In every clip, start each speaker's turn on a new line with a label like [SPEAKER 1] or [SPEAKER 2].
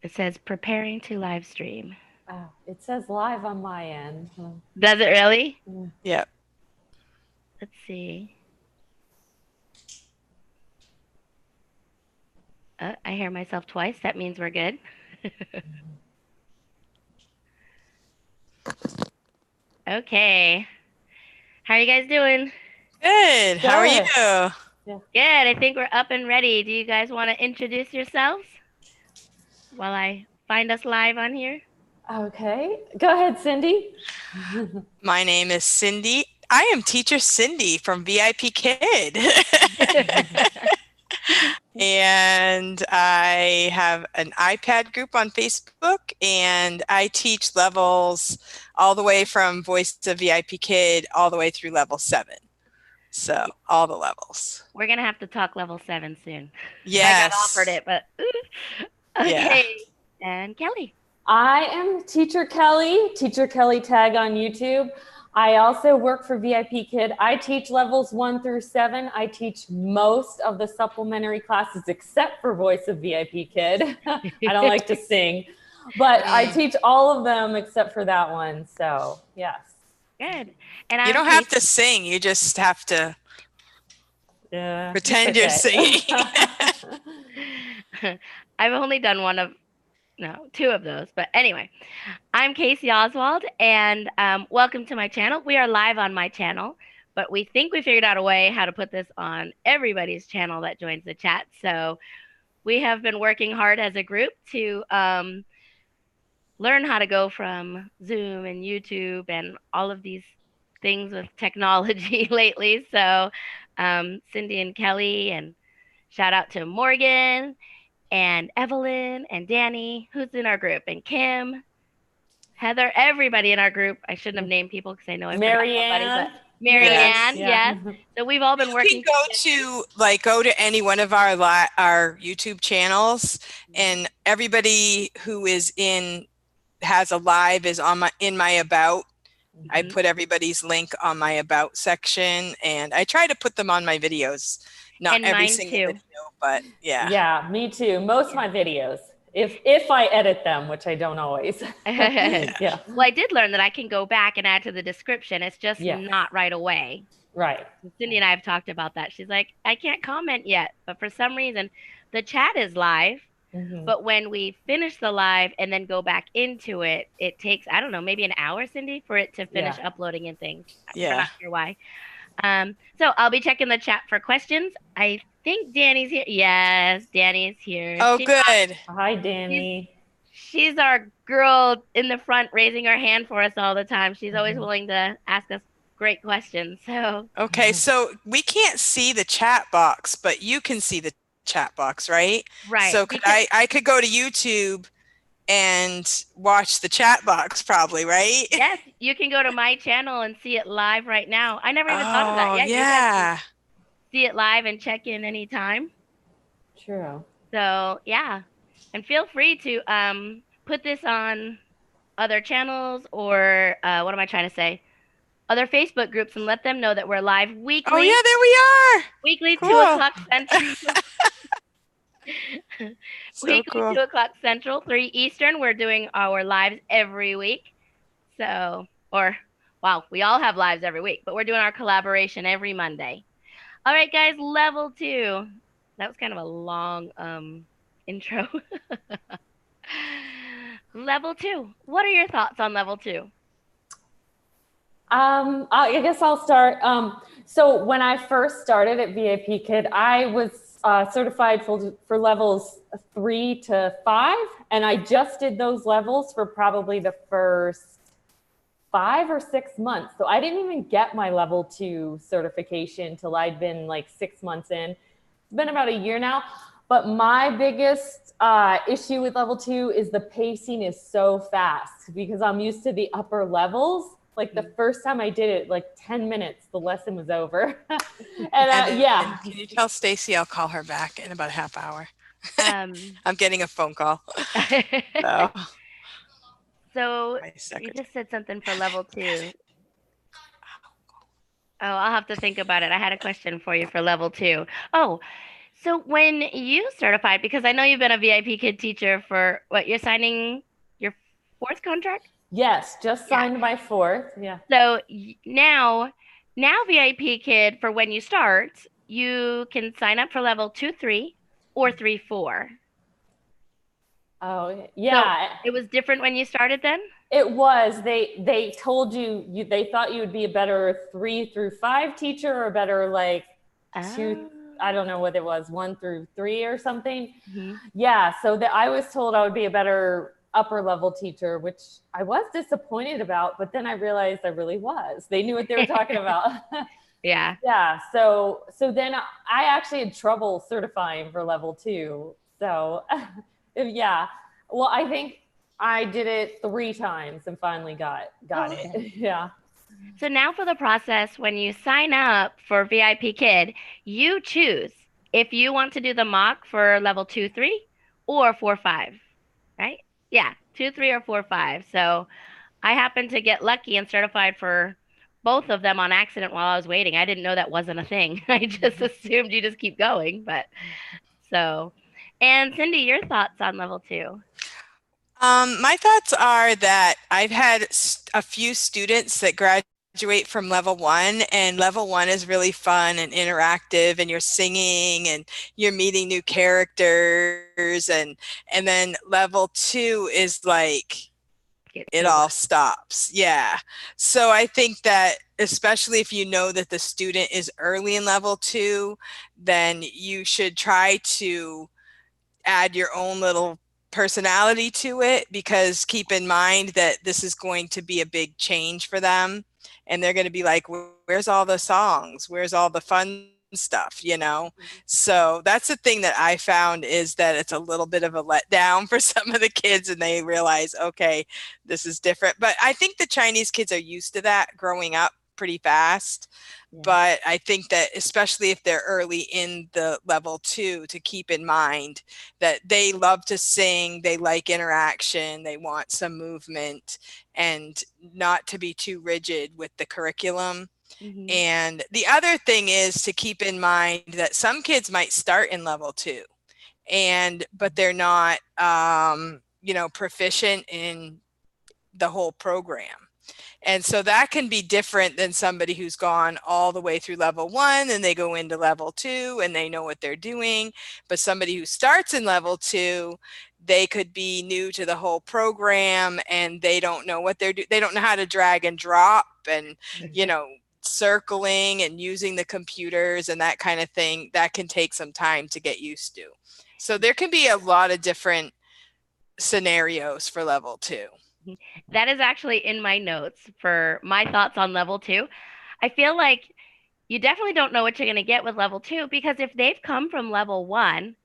[SPEAKER 1] It says preparing to live stream.
[SPEAKER 2] Oh, it says live on my end.
[SPEAKER 1] Does it really?
[SPEAKER 3] Yep.
[SPEAKER 1] Let's see. I hear myself twice. That means we're good. Okay. How are you guys doing?
[SPEAKER 3] Good. How are you?
[SPEAKER 2] Good. Yeah.
[SPEAKER 1] Good. I think we're up and ready. Do you guys want to introduce yourselves while I find us live on here?
[SPEAKER 2] Okay. Go ahead, Cindy.
[SPEAKER 3] My name is Cindy. I am teacher Cindy from VIPKid. And I have an iPad group on Facebook, and I teach levels all the way from Voice to VIPKid all the way through level 7. So all the levels.
[SPEAKER 1] We're gonna have to talk level 7 soon. I got offered
[SPEAKER 3] Yes.
[SPEAKER 1] it, but
[SPEAKER 3] Yeah.
[SPEAKER 1] okay. And Kelly.
[SPEAKER 2] I am Teacher Kelly Tag on YouTube. I also work for VIPKid. I teach levels 1 through 7. I teach most of the supplementary classes except for Voice of VIPKid. I don't like to sing, but I teach all of them except for that one. So yes.
[SPEAKER 1] Good. And
[SPEAKER 3] You don't have to sing. You just have to pretend you're singing.
[SPEAKER 1] I've only done two of those. But anyway, I'm Casey Oswald, and welcome to my channel. We are live on my channel, but we think we figured out a way how to put this on everybody's channel that joins the chat. So we have been working hard as a group to learn how to go from Zoom and YouTube and all of these things with technology lately. So Cindy and Kelly, and shout out to Morgan and Evelyn and Danny, who's in our group, and Kim, Heather, everybody in our group. I shouldn't have named people because I know I forgot somebody, but Marianne, yes. So we've all been working.
[SPEAKER 3] You can go to any one of our YouTube channels, and everybody who is has a live is in my about. I put everybody's link on my about section, and I try to put them on my videos. Not
[SPEAKER 1] and
[SPEAKER 3] every
[SPEAKER 1] mine
[SPEAKER 3] single
[SPEAKER 1] too.
[SPEAKER 3] video, but yeah.
[SPEAKER 2] Yeah, me too. Most of my videos, if I edit them, which I don't always.
[SPEAKER 1] Yeah. Well, I did learn that I can go back and add to the description. It's just not right away.
[SPEAKER 2] Right.
[SPEAKER 1] Cindy and I have talked about that. She's like, I can't comment yet, but for some reason, the chat is live. But when we finish the live and then go back into it, it takes, I don't know, maybe an hour, Cindy, for it to finish uploading and things.
[SPEAKER 3] Yeah.
[SPEAKER 1] I'm not sure why. So I'll be checking the chat for questions. I think Danny's here. Yes, Danny's here.
[SPEAKER 3] Oh, good.
[SPEAKER 2] Hi, Danny.
[SPEAKER 1] She's our girl in the front raising her hand for us all the time. She's always willing to ask us great questions. So
[SPEAKER 3] okay, so we can't see the chat box, but you can see the chat box, right?
[SPEAKER 1] Right.
[SPEAKER 3] So I could go to YouTube and watch the chat box probably, right?
[SPEAKER 1] Yes, you can go to my channel and see it live right now. I never even thought of that. Yeah. You guys can see it live and check in anytime.
[SPEAKER 2] True.
[SPEAKER 1] So yeah. And feel free to put this on other channels or what am I trying to say? Other Facebook groups, and let them know that we're live weekly.
[SPEAKER 3] Oh yeah, there we are.
[SPEAKER 1] Weekly, cool. 2 o'clock Central. Weekly,
[SPEAKER 3] cool.
[SPEAKER 1] 2 o'clock Central, 3 Eastern. We're doing our lives every week. So, we all have lives every week, but we're doing our collaboration every Monday. All right, guys, level 2. That was kind of a long intro. Level 2. What are your thoughts on level 2?
[SPEAKER 2] I guess I'll start. So when I first started at VIPKid, I was certified for levels 3 to 5, and I just did those levels for probably the first 5 or 6 months. So I didn't even get my level 2 certification till I'd been like 6 months in. It's been about a year now. But my biggest issue with level 2 is the pacing is so fast because I'm used to the upper levels. Like the first time I did it, like 10 minutes, the lesson was over. And yeah.
[SPEAKER 3] Can you tell Stacy I'll call her back in about a half hour? I'm getting a phone call.
[SPEAKER 1] So you just said something for level 2. Oh, I'll have to think about it. I had a question for you for level 2. Oh, So when you certified, because I know you've been a VIP kid teacher for what, you're signing your fourth contract?
[SPEAKER 2] Yes, just
[SPEAKER 1] Yeah.
[SPEAKER 2] signed my fourth. Yeah.
[SPEAKER 1] So now VIP kid, for when you start, you can sign up for level 2, 3 or 3, 4.
[SPEAKER 2] Oh,
[SPEAKER 1] So
[SPEAKER 2] yeah.
[SPEAKER 1] it was different when you started then?
[SPEAKER 2] It was. They told you they thought you would be a better 3 through 5 teacher or better like two.
[SPEAKER 1] Oh.
[SPEAKER 2] I don't know what it was, 1 through 3 or something.
[SPEAKER 1] Mhm.
[SPEAKER 2] Yeah. So that I was told I would be a better upper level teacher, which I was disappointed about. But then I realized I really was. They knew what they were talking about.
[SPEAKER 1] Yeah.
[SPEAKER 2] Yeah. So then I actually had trouble certifying for level 2. So yeah. Well, I think I did it 3 times and finally got
[SPEAKER 1] Oh,
[SPEAKER 2] it.
[SPEAKER 1] okay.
[SPEAKER 2] Yeah.
[SPEAKER 1] So now for the process, when you sign up for VIP Kid, you choose if you want to do the mock for level 2, 3 or 4, 5, right? Yeah, 2, 3 or 4, 5. So I happened to get lucky and certified for both of them on accident while I was waiting. I didn't know that wasn't a thing. I just assumed you just keep going, but so. And Cindy, your thoughts on level 2?
[SPEAKER 3] My thoughts are that I've had a few students that graduate from level 1, and level 1 is really fun and interactive, and you're singing and you're meeting new characters, and then level 2 is like
[SPEAKER 1] Get
[SPEAKER 3] it
[SPEAKER 1] too
[SPEAKER 3] all
[SPEAKER 1] much.
[SPEAKER 3] stops. Yeah. So I think that especially if you know that the student is early in level 2, then you should try to add your own little personality to it, because keep in mind that this is going to be a big change for them, and they're going to be like, where's all the songs, where's all the fun stuff. So that's the thing that I found, is that it's a little bit of a letdown for some of the kids, and they realize, okay, this is different. But I think the Chinese kids are used to that growing up pretty fast.
[SPEAKER 2] Yeah.
[SPEAKER 3] But I think that especially if they're early in the level 2, to keep in mind that they love to sing, they like interaction, they want some movement, and not to be too rigid with the curriculum.
[SPEAKER 1] Hmm.
[SPEAKER 3] And the other thing is to keep in mind that some kids might start in level 2, but they're not proficient in the whole program. And so that can be different than somebody who's gone all the way through level 1 and they go into level 2 and they know what they're doing. But somebody who starts in level 2, they could be new to the whole program and they don't know what they're doing. They don't know how to drag and drop and, you know, circling and using the computers and that kind of thing. That can take some time to get used to. So there can be a lot of different scenarios for level 2.
[SPEAKER 1] That is actually in my notes for my thoughts on level 2. I feel like you definitely don't know what you're going to get with level 2, because if they've come from level 1,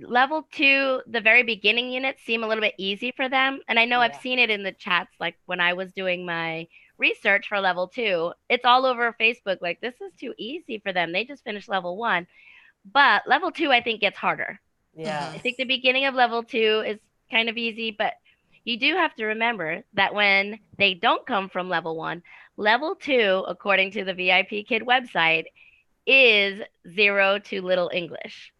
[SPEAKER 1] level 2, the very beginning units seem a little bit easy for them. And I know I've
[SPEAKER 2] Yeah.
[SPEAKER 1] seen it in the chats, like when I was doing my research for level 2, it's all over Facebook. Like, this is too easy for them. They just finished level 1. But level 2, I think, gets harder. I
[SPEAKER 2] Yes.
[SPEAKER 1] think the beginning of level 2 is kind of easy, but you do have to remember that when they don't come from level 1, level 2, according to the VIP Kid website, is 0 to Little English,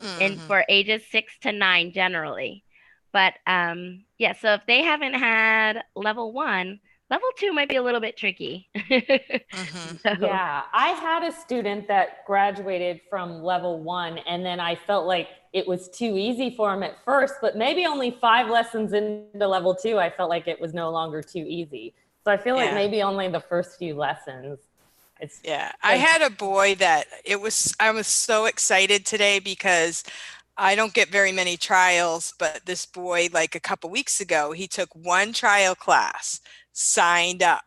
[SPEAKER 1] and
[SPEAKER 3] Mm-hmm.
[SPEAKER 1] for ages 6 to 9 generally. But yeah, so if they haven't had level 1, level 2 might be a little bit tricky.
[SPEAKER 3] Mm-hmm.
[SPEAKER 1] So,
[SPEAKER 2] Yeah, I had a student that graduated from level 1, and then I felt like it was too easy for him at first, but maybe only 5 lessons into level 2, I felt like it was no longer too easy. So I feel like
[SPEAKER 3] Yeah.
[SPEAKER 2] maybe only the first few lessons. It's
[SPEAKER 3] Yeah. I had a boy that I was so excited today because I don't get very many trials, but this boy, like a couple weeks ago, he took one trial class, signed up,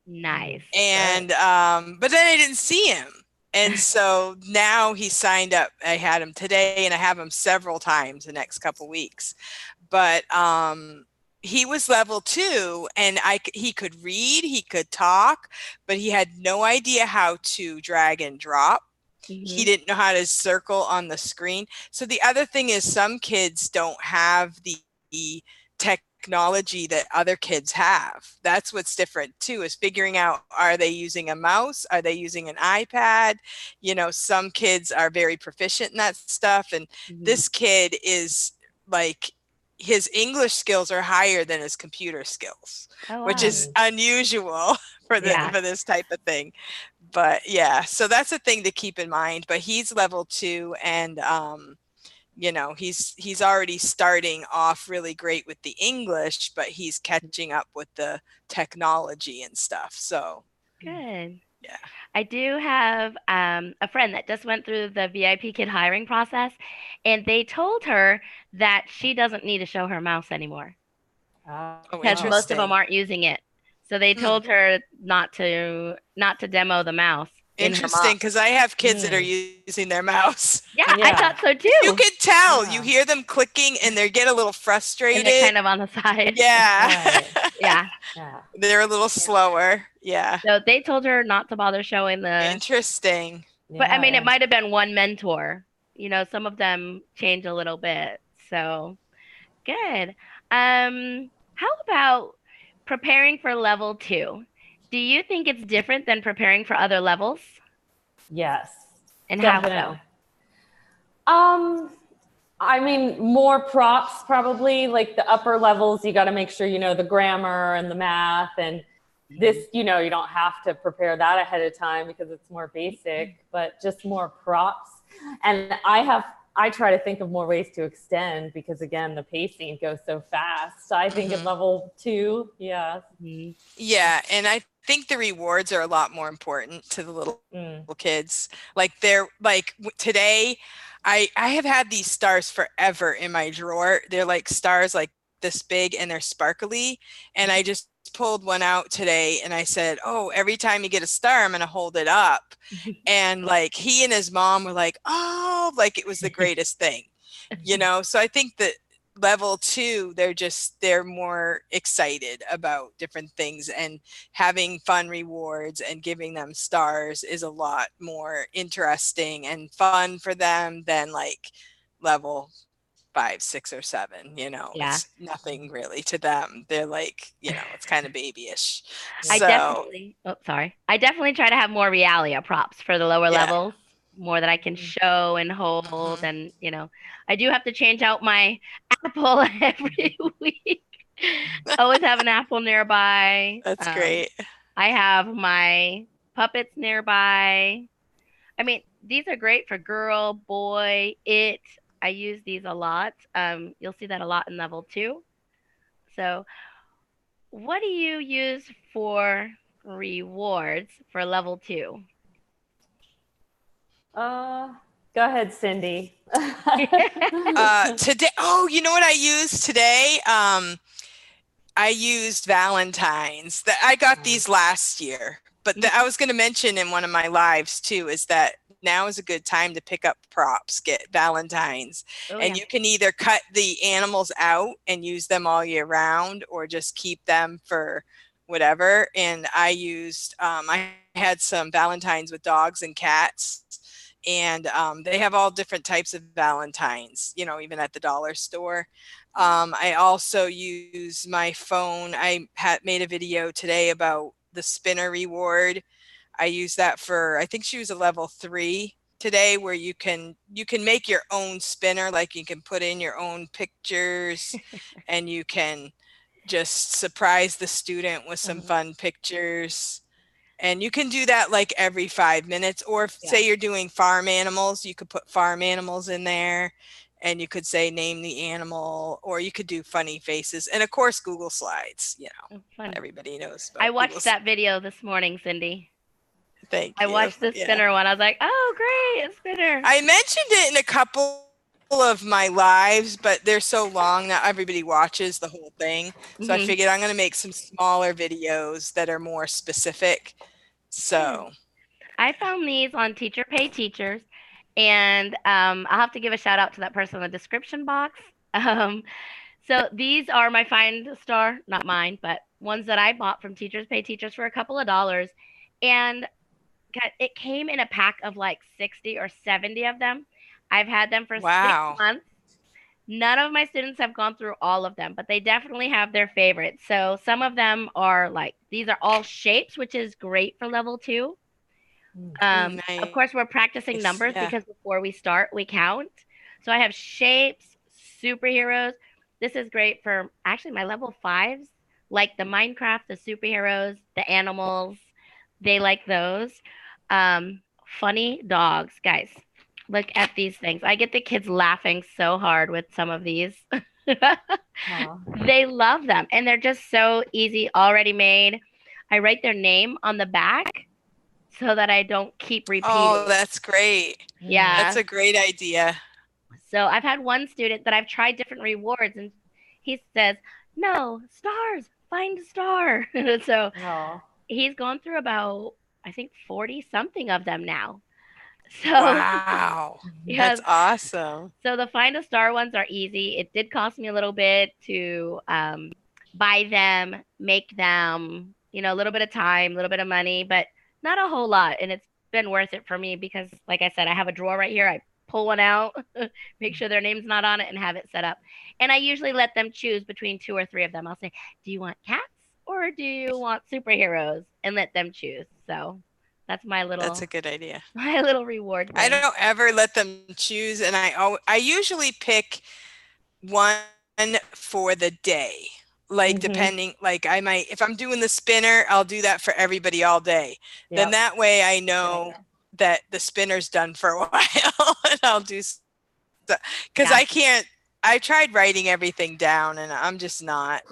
[SPEAKER 1] nice.
[SPEAKER 3] and but then I didn't see him. And so now he signed up. I had him today and I have him several times the next couple weeks. But he was level 2 and he could read, he could talk, but he had no idea how to drag and drop. He
[SPEAKER 1] Hmm.
[SPEAKER 3] didn't know how to circle on the screen. So the other thing is some kids don't have the technology that other kids have. That's what's different too, is figuring out, are they using a mouse? Are they using an iPad? You know, some kids are very proficient in that stuff. And this kid is like, his English skills are higher than his computer skills,
[SPEAKER 1] Oh,
[SPEAKER 3] which
[SPEAKER 1] wow.
[SPEAKER 3] is unusual for
[SPEAKER 1] Yeah.
[SPEAKER 3] this type of thing. But yeah, so that's a thing to keep in mind. But he's level 2, and you know, he's already starting off really great with the English, but he's catching up with the technology and stuff. So
[SPEAKER 1] Good.
[SPEAKER 3] yeah.
[SPEAKER 1] I do have a friend that just went through the VIPKid hiring process, and they told her that she doesn't need to show her mouse anymore
[SPEAKER 3] Oh,
[SPEAKER 1] because most of them
[SPEAKER 3] interesting.
[SPEAKER 1] aren't using it. So they told her not to demo the mouse in her
[SPEAKER 3] Interesting,
[SPEAKER 1] mom.
[SPEAKER 3] because I have kids that are using their mouse.
[SPEAKER 1] Yeah, I thought so too.
[SPEAKER 3] You could tell. You hear them clicking and they get a little
[SPEAKER 1] And
[SPEAKER 3] frustrated.
[SPEAKER 1] they're kind of on the side.
[SPEAKER 3] Yeah.
[SPEAKER 1] Yeah.
[SPEAKER 3] They're a little slower. Yeah.
[SPEAKER 1] So they told her not to bother showing the.
[SPEAKER 3] Interesting.
[SPEAKER 1] But I mean, it might have been one mentor. You know, some of them change a little bit. So good. How about preparing for level 2? Do you think it's different than preparing for other levels?
[SPEAKER 2] Yes.
[SPEAKER 1] And
[SPEAKER 2] Definitely.
[SPEAKER 1] how so?
[SPEAKER 2] I mean, more props probably. Like the upper levels, you got to make sure you know the grammar and the math, and this, you know, you don't have to prepare that ahead of time because it's more basic, but just more props. And I try to think of more ways to extend because again, the pacing goes so fast. I think in level 2, yeah.
[SPEAKER 3] Yeah, and I think the rewards are a lot more important to the little kids. Like they're like today, I have had these stars forever in my drawer. They're like stars like this big and they're sparkly. And I just pulled one out today and I said, oh, every time you get a star, I'm going to hold it up. And like he and his mom were like, oh, like it was the greatest thing, you know? So I think that level 2, they're more excited about different things, and having fun rewards and giving them stars is a lot more interesting and fun for them than like level 5, 6, or 7. You know,
[SPEAKER 1] Yeah.
[SPEAKER 3] it's nothing really to them. They're like, you know, it's kind of babyish.
[SPEAKER 1] I
[SPEAKER 3] So
[SPEAKER 1] definitely try to have more realia props for the lower levels, more that I can show and hold. And, you know, I do have to change out my apple every week. Always have an apple nearby.
[SPEAKER 3] That's great.
[SPEAKER 1] I have my puppets nearby. I mean, these are great for girl, boy, it. I use these a lot. You'll see that a lot in level 2. So what do you use for rewards for level 2?
[SPEAKER 2] Go ahead, Cindy.
[SPEAKER 3] Today, oh, you know what I used today? I used Valentine's. That I got these last year, but I was going to mention in one of my lives too, is that now is a good time to pick up props, get Valentine's, and you can either cut the animals out and use them all year round, or just keep them for whatever. And I used, I had some Valentines with dogs and cats, and they have all different types of Valentines, you know, even at the dollar store. I also use my phone. I had made a video today about the spinner reward. I use that for, I think she was a level 3 today, where you can make your own spinner. Like you can put in your own pictures and you can just surprise the student with some fun pictures. And you can do that like every 5 minutes, or if, say you're doing farm animals, you could put farm animals in there, and you could say, name the animal, or you could do funny faces. And of course, Google Slides, you know, everybody knows about
[SPEAKER 1] I watched
[SPEAKER 3] Google
[SPEAKER 1] that video this morning, Cindy.
[SPEAKER 3] Thank you.
[SPEAKER 1] I watched the spinner one. I was like, oh, great, a spinner.
[SPEAKER 3] I mentioned it in a couple of my lives, but they're so long that everybody watches the whole thing. So I figured I'm going to make some smaller videos that are more specific. So
[SPEAKER 1] I found these on Teacher Pay Teachers, and I'll have to give a shout out to that person in the description box. So these are my Find Star, not mine, but ones that I bought from Teachers Pay Teachers for a couple of dollars. And it came in a pack of like 60 or 70 of them. I've had them for 6 months. None of my students have gone through all of them, but they definitely have their favorites. So some of them are like, these are all shapes, which is great for level 2.
[SPEAKER 3] Ooh,
[SPEAKER 1] Of course, we're practicing
[SPEAKER 3] nice.
[SPEAKER 1] numbers
[SPEAKER 3] Yeah.
[SPEAKER 1] because before we start, we count. So I have shapes, superheroes. This is great for actually my level 5s, like the Minecraft, the superheroes, the animals. They like those. Funny dogs, guys. Look at these things. I get the kids laughing so hard with some of these.
[SPEAKER 2] Aw.
[SPEAKER 1] They love them, and they're just so easy, already made. I write their name on the back so that I don't keep
[SPEAKER 3] Oh,
[SPEAKER 1] repeating.
[SPEAKER 3] that's great. That's
[SPEAKER 1] Yeah.
[SPEAKER 3] a great idea.
[SPEAKER 1] So I've had one student that I've tried different rewards, and he says, "No, stars, find a star." So
[SPEAKER 2] Aw.
[SPEAKER 1] he's gone through about, I think, 40 something of them now. So
[SPEAKER 3] Wow.
[SPEAKER 1] yeah,
[SPEAKER 3] That's awesome.
[SPEAKER 1] so the find a star ones are easy. It did cost me a little bit to buy them, make them, a little bit of time, a little bit of money, but not a whole lot. And it's been worth it for me because, like I said, I have a drawer right here. I pull one out, make sure their name's not on it, and have it set up. And I usually let them choose between 2 or 3 of them. I'll say, "Do you want cats or do you want superheroes?" And let them choose. So that's my
[SPEAKER 3] That's
[SPEAKER 1] little
[SPEAKER 3] a good idea.
[SPEAKER 1] my little reward
[SPEAKER 3] I
[SPEAKER 1] thing.
[SPEAKER 3] don't ever let them choose, and I usually pick one for the day. Like
[SPEAKER 2] Mm-hmm.
[SPEAKER 3] depending, like I might, if I'm doing the spinner, I'll do that for everybody all day. Then
[SPEAKER 2] Yep.
[SPEAKER 3] that way I know that the spinner's done for a while, and I'll do because
[SPEAKER 1] Yeah.
[SPEAKER 3] I can't. I tried writing everything down, and I'm just not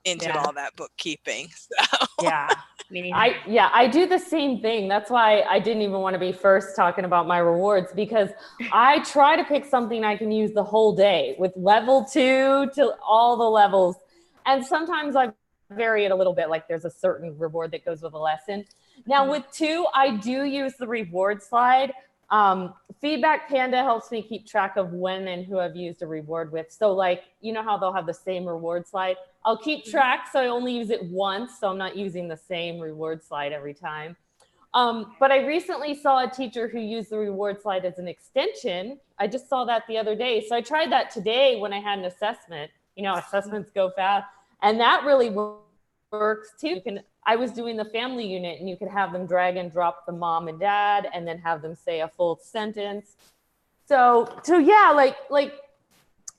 [SPEAKER 3] into
[SPEAKER 2] Yeah.
[SPEAKER 3] all that bookkeeping. So
[SPEAKER 2] Yeah.
[SPEAKER 1] Me neither.
[SPEAKER 2] I do the same thing. That's why I didn't even want to be first talking about my rewards, because I try to pick something I can use the whole day with level 2 to all the levels. And sometimes I vary it a little bit, like there's a certain reward that goes with a lesson. Now
[SPEAKER 1] Mhm.
[SPEAKER 2] with 2, I do use the reward slide. Feedback Panda helps me keep track of when and who I've used a reward with. So like, you know how they'll have the same reward slide? I'll keep track, so I only use it once, so I'm not using the same reward slide every time. But I recently saw a teacher who used the reward slide as an extension. I just saw that the other day. So I tried that today when I had an assessment. Assessments go fast. And that really works too. I was doing the family unit, and you could have them drag and drop the mom and dad and then have them say a full sentence. So yeah, like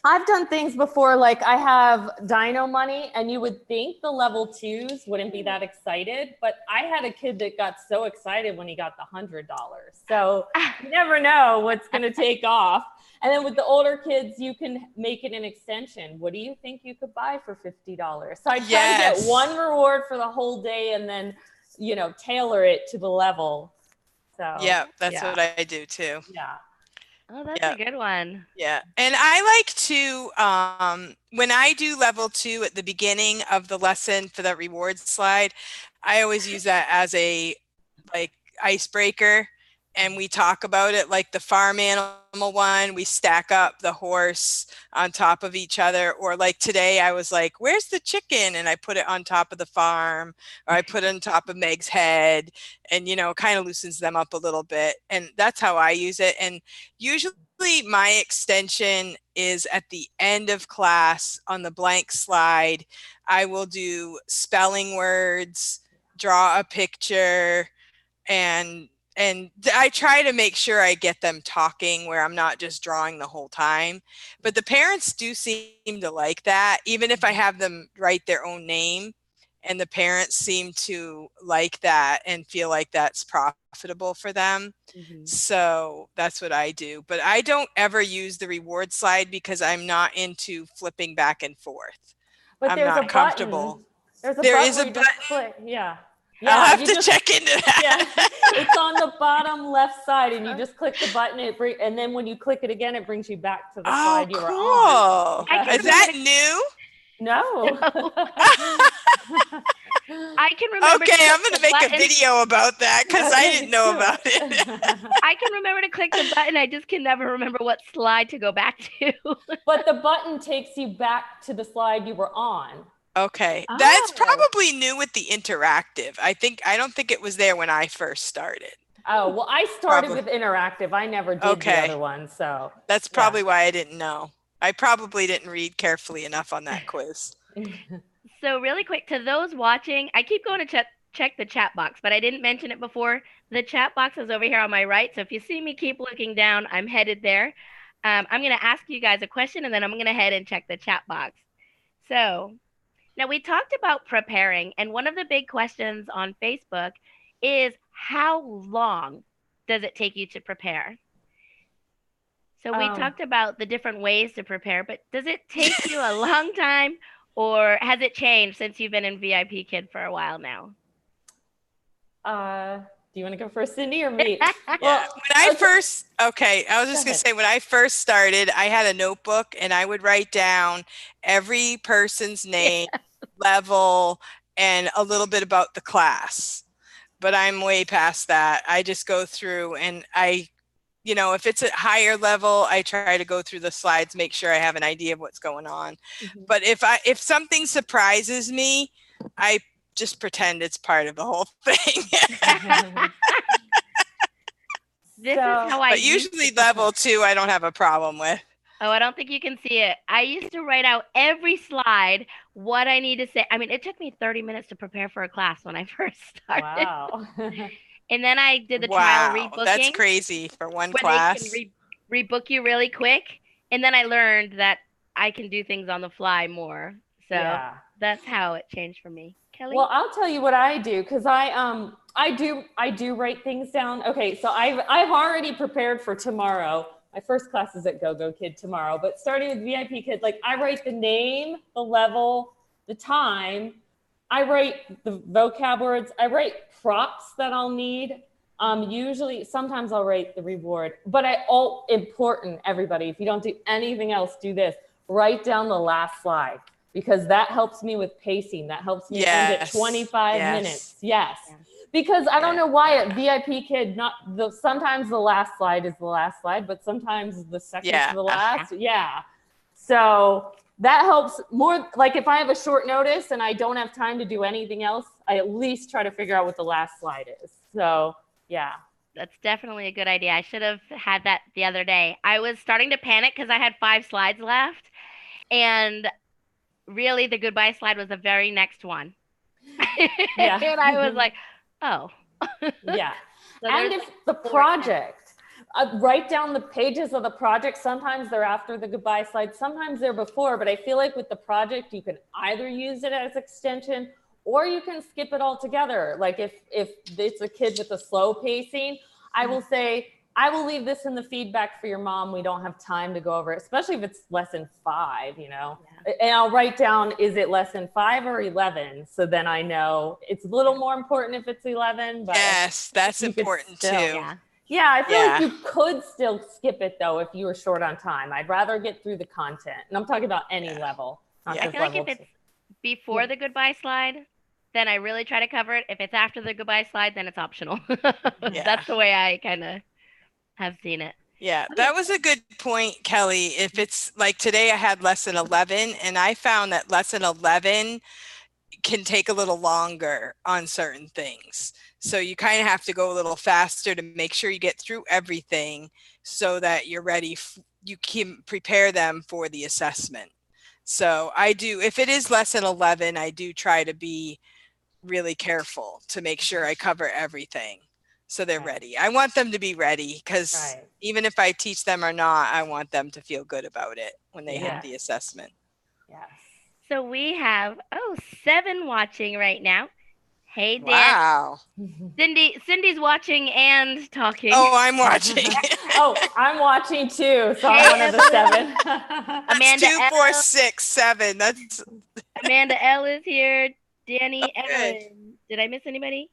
[SPEAKER 2] I've done things before, like I have Dino Money, and you would think the level 2s wouldn't be that excited, but I had a kid that got so excited when he got the $100. So you never know what's going to take off. And then with the older kids, you can make it an extension. What do you think you could buy for $50? So I try to get one reward for the whole day and then, tailor it to the level. So
[SPEAKER 3] yeah, that's
[SPEAKER 2] yeah,
[SPEAKER 3] what I do too.
[SPEAKER 2] yeah.
[SPEAKER 1] Oh, that's
[SPEAKER 3] Yeah.
[SPEAKER 1] a good one.
[SPEAKER 3] Yeah. And I like to, when I do level 2 at the beginning of the lesson for the reward slide, I always use that as a like icebreaker. And we talk about it like the farm animal one, we stack up the horse on top of each other. Or like today I was like, "Where's the chicken?" And I put it on top of the farm, or I put it on top of Meg's head, and kind of loosens them up a little bit. And that's how I use it. And usually my extension is at the end of class on the blank slide. I will do spelling words, draw a picture, and I try to make sure I get them talking where I'm not just drawing the whole time. But the parents do seem to like that, even if I have them write their own name, and the parents seem to like that and feel like that's profitable for them.
[SPEAKER 1] Mhm.
[SPEAKER 3] So that's what I do. But I don't ever use the reward slide because I'm not into flipping back and forth.
[SPEAKER 2] But
[SPEAKER 3] I'm
[SPEAKER 2] there's a
[SPEAKER 3] not
[SPEAKER 2] button.
[SPEAKER 3] comfortable.
[SPEAKER 2] There's a
[SPEAKER 3] There
[SPEAKER 2] button
[SPEAKER 3] is
[SPEAKER 2] where
[SPEAKER 3] a
[SPEAKER 2] you just
[SPEAKER 3] button.
[SPEAKER 2] click. Yeah.
[SPEAKER 3] I'll
[SPEAKER 2] Yeah.
[SPEAKER 3] have
[SPEAKER 2] You
[SPEAKER 3] to
[SPEAKER 2] just,
[SPEAKER 3] check into
[SPEAKER 2] yeah.
[SPEAKER 3] that.
[SPEAKER 2] It's on the bottom left side, and you just click the button. And then when you click it again, it brings you back to the
[SPEAKER 3] Oh,
[SPEAKER 2] slide you were on.
[SPEAKER 3] cool.
[SPEAKER 1] I can
[SPEAKER 3] Is that
[SPEAKER 1] remember.
[SPEAKER 3] new?
[SPEAKER 2] No.
[SPEAKER 1] I can remember to
[SPEAKER 3] Okay, I'm
[SPEAKER 1] click
[SPEAKER 3] going to
[SPEAKER 1] the
[SPEAKER 3] make a
[SPEAKER 1] button.
[SPEAKER 3] video about that because I
[SPEAKER 2] Okay,
[SPEAKER 3] didn't know
[SPEAKER 2] do
[SPEAKER 3] about
[SPEAKER 2] it.
[SPEAKER 3] it.
[SPEAKER 1] I can remember to click the button. I just can never remember what slide to go back to.
[SPEAKER 2] But the button takes you back to the slide you were on.
[SPEAKER 3] Okay, that's
[SPEAKER 1] Oh.
[SPEAKER 3] probably new with the interactive. I don't think it was there when I first started.
[SPEAKER 2] Oh, well, I started
[SPEAKER 3] Probably.
[SPEAKER 2] with interactive. I never did the
[SPEAKER 3] Okay,
[SPEAKER 2] other one. So
[SPEAKER 3] that's
[SPEAKER 2] yeah.
[SPEAKER 3] probably why I didn't know. I probably didn't read carefully enough on that quiz.
[SPEAKER 1] So really quick, to those watching, I keep going to check the chat box, but I didn't mention it before. The chat box is over here on my right. So if you see me keep looking down, I'm headed there. I'm going to ask you guys a question, and then I'm going to head and check the chat box. So now we talked about preparing, and one of the big questions on Facebook is how long does it take you to prepare? So we talked about the different ways to prepare, but does it take you a long time, or has it changed since you've been in VIPKid for a while now?
[SPEAKER 2] Do you want to go first, Cindy, or me?
[SPEAKER 3] Well, when I first, I was just going to say, when I first started, I had a notebook and I would write down every person's name, level, and a little bit about the class. But I'm way past that. I just go through and if it's a higher level, I try to go through the slides, make sure I have an idea of what's going on. Mm-hmm. But if something surprises me, I just pretend it's part of the whole thing.
[SPEAKER 1] This is how I
[SPEAKER 3] But usually level 2, I don't have a problem with.
[SPEAKER 1] Oh, I don't think you can see it. I used to write out every slide what I need to say. I mean, it took me 30 minutes to prepare for a class when I first started.
[SPEAKER 2] Wow.
[SPEAKER 1] And then I did the trial rebooking.
[SPEAKER 3] That's crazy for one class.
[SPEAKER 1] They can rebook you really quick. And then I learned that I can do things on the fly more. So that's how it changed for me. Kelly?
[SPEAKER 2] Well, I'll tell you what I do, because I do write things down. Okay, so I've already prepared for tomorrow. My first class is at VIPKid tomorrow, but starting with VIPKid, like I write the name, the level, the time. I write the vocab words. I write props that I'll need. Usually, sometimes I'll write the reward, but important, everybody, if you don't do anything else, do this. Write down the last slide, because that helps me with pacing. That helps me end at 25 minutes. Yes. Because I don't know why at VIPKid, sometimes the last slide is the last slide, but sometimes the second to the last. Yeah. So that helps more. Like if I have a short notice and I don't have time to do anything else, I at least try to figure out what the last slide is. So yeah.
[SPEAKER 1] That's definitely a good idea. I should have had that the other day. I was starting to panic because I had 5 slides left. And really the goodbye slide was the very next one. And I was like, oh.
[SPEAKER 2] Yeah. So and if the project, write down the pages of the project. Sometimes they're after the goodbye slide. Sometimes they're before. But I feel like with the project, you can either use it as extension or you can skip it altogether. Like if it's a kid with a slow pacing, I will say, I will leave this in the feedback for your mom. We don't have time to go over it, especially if it's lesson 5, And I'll write down, is it lesson 5 or 11? So then I know it's a little more important if it's 11. But
[SPEAKER 3] yes, that's important too.
[SPEAKER 2] Yeah, I feel like you could still skip it though if you were short on time. I'd rather get through the content. And I'm talking about any level.
[SPEAKER 1] I feel like if it's before the goodbye slide, then I really try to cover it. If it's after the goodbye slide, then it's optional. That's the way I kind of have seen it.
[SPEAKER 3] Yeah, that was a good point, Kelly. If it's like today I had lesson 11 and I found that lesson 11 can take a little longer on certain things. So you kind of have to go a little faster to make sure you get through everything so that you're ready. You can prepare them for the assessment. So I do, if it is lesson 11, I do try to be really careful to make sure I cover everything. So they're ready. I want them to be ready because even if I teach them or not, I want them to feel good about it when they hit the assessment.
[SPEAKER 2] Yes.
[SPEAKER 1] So we have, 7 watching right now. Hey, Dan.
[SPEAKER 3] Wow.
[SPEAKER 1] Cindy's watching and talking.
[SPEAKER 3] Oh, I'm watching.
[SPEAKER 2] I'm watching too. So I'm one of the 7.
[SPEAKER 1] Amanda
[SPEAKER 3] 2, 4, 6, 7. That's
[SPEAKER 1] Amanda L is here. Danny, Evelyn. Did I miss anybody?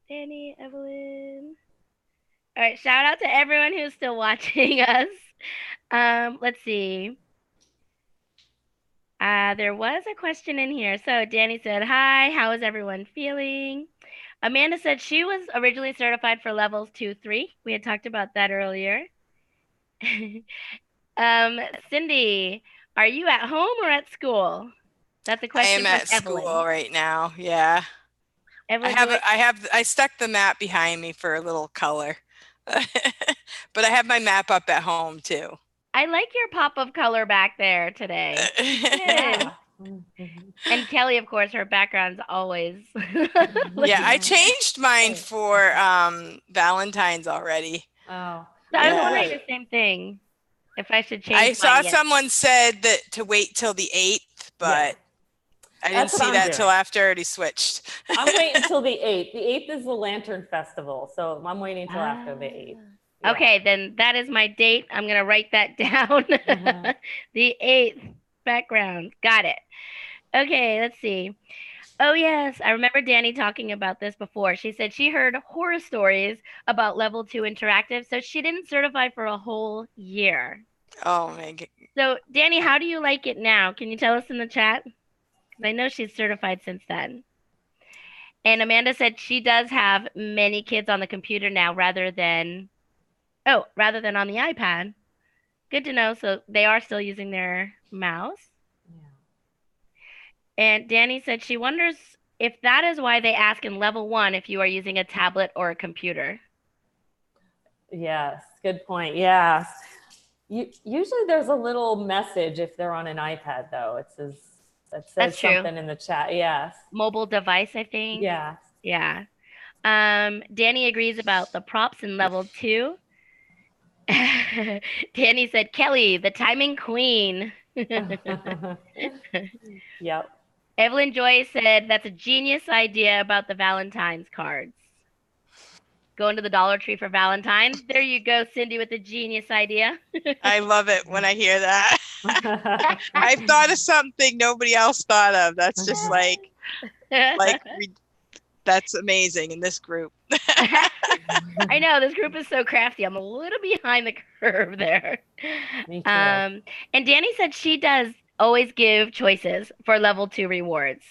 [SPEAKER 1] Danny, Evelyn. All right, shout out to everyone who's still watching us. Let's see. There was a question in here. So Danny said, hi, how is everyone feeling? Amanda said she was originally certified for levels 2, 3. We had talked about that earlier. Cindy, are you at home or at school? That's a question.
[SPEAKER 3] I am at
[SPEAKER 1] Evelyn.
[SPEAKER 3] School right now. Yeah.
[SPEAKER 1] Evelyn,
[SPEAKER 3] I stuck the map behind me for a little color, but I have my map up at home too.
[SPEAKER 1] I like your pop of color back there today. Good.
[SPEAKER 2] Yeah. Mhm.
[SPEAKER 1] And Kelly, of course, her background's always
[SPEAKER 3] Yeah,
[SPEAKER 1] looking
[SPEAKER 3] I
[SPEAKER 1] nice.
[SPEAKER 3] changed mine for Valentine's already.
[SPEAKER 2] Oh,
[SPEAKER 1] So I was
[SPEAKER 2] no
[SPEAKER 3] Yeah.
[SPEAKER 1] wondering the
[SPEAKER 2] way.
[SPEAKER 1] same thing, if I should
[SPEAKER 3] I
[SPEAKER 1] change
[SPEAKER 3] saw
[SPEAKER 1] mine yet.
[SPEAKER 3] someone said that to wait till the 8th,
[SPEAKER 2] Yeah,
[SPEAKER 3] but I didn't
[SPEAKER 2] that's what
[SPEAKER 3] see
[SPEAKER 2] I'm
[SPEAKER 3] that till
[SPEAKER 2] doing.
[SPEAKER 3] after I already switched.
[SPEAKER 2] I'm waiting until the 8th. The 8th is the Lantern Festival, so I'm waiting until after the 8th.
[SPEAKER 1] Ah.
[SPEAKER 2] Yeah.
[SPEAKER 1] Okay, then that is my date. I'm gonna write that down.
[SPEAKER 2] Mhm.
[SPEAKER 1] The 8th background. Got it. Okay, let's see. Oh, yes. I remember Danny talking about this before. She said she heard horror stories about level 2 interactive, so she didn't certify for a whole year.
[SPEAKER 3] Oh my God.
[SPEAKER 1] So, Danny, how do you like it now? Can you tell us in the chat? Because I know she's certified since then. And Amanda said she does have many kids on the computer now rather than on the iPad. Good to know. So they are still using their mouse.
[SPEAKER 2] Yeah.
[SPEAKER 1] And Danny said she wonders if that is why they ask in level 1 if you are using a tablet or a computer.
[SPEAKER 2] Yes, good point. Yeah. Usually there's a little message if they're on an iPad, though. It
[SPEAKER 1] That's
[SPEAKER 2] says
[SPEAKER 1] true.
[SPEAKER 2] something in the chat. Yes.
[SPEAKER 1] Mobile device, I think.
[SPEAKER 2] Yes.
[SPEAKER 1] Yeah. Danny agrees about the props in level 2. Danny said, Kelly, the timing queen.
[SPEAKER 2] Yep.
[SPEAKER 1] Evelyn Joy said, that's a genius idea about the Valentine's cards. Going to the Dollar Tree for Valentine's. There you go, Cindy, with the genius idea.
[SPEAKER 3] I love it when I hear that. I've thought of something nobody else thought of. That's just that's amazing in this group.
[SPEAKER 1] I know this group is so crafty. I'm a little behind the curve there.
[SPEAKER 2] Me too.
[SPEAKER 1] And Danny said she does always give choices for level 2 rewards.